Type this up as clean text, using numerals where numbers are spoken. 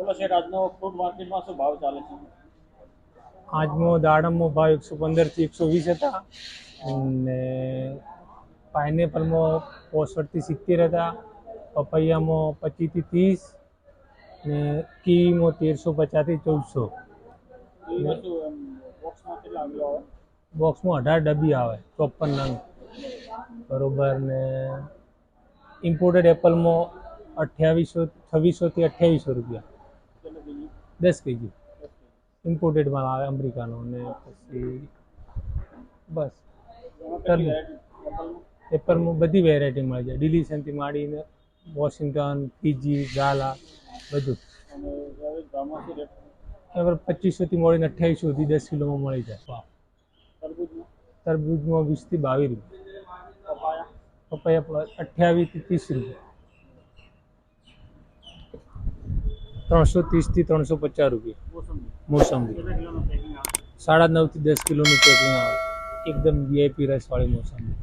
બોલો શેઠ, આજનો ફ્રૂટ માર્કેટમાં શું ભાવ ચાલે છે? આજનો દાડમનો ભાવ 115 થી 120 હતા અને પાઇનેપલમાં 65 થી 70 હતા, પપૈયામાં 25 થી 30 ને કીવીમાં 1350 થી 1400. એમાં શું બોક્સમાં કેટલા કિલો આવે? બોક્સમાં 18 ડબ્બી આવે, 54 નંગ બરોબર. ને ઇમ્પોર્ટેડ એપલમાં 2600 થી 2800 રૂપિયા કેટલો કેજી? 10 કેજી ઇમ્પોર્ટેડ માલ આવે અમેરિકાનો. ને પછી બસ એમાં કેટલી વેરાયટી એપલમાં? એપલમાં બધી વેરાયટી મળી જાય, ડિલિશનથી માંડીને વોશિંગ્ટન, ફીજી, ગાલા બધું. અને એવરેજ ભાવમાં શું રેટ? એવરેજ 2500 થી મળીને 2800 સુધી 10 કિલોમાં મળી જાય. તરબૂચમાં? તરબૂચમાં 20 થી 22 રૂપિયા, પપાયા? પપૈયા 28 થી 30 રૂપિયા, 330 થી 350 રૂપિયા. મોસંબી મોસંબી કેટલા કિલોનું પેકિંગ આવે? 9.5 થી 10 કિલોનું પેકિંગ આવે, એકદમ વીઆઈપી રસવાળી મોસંબી.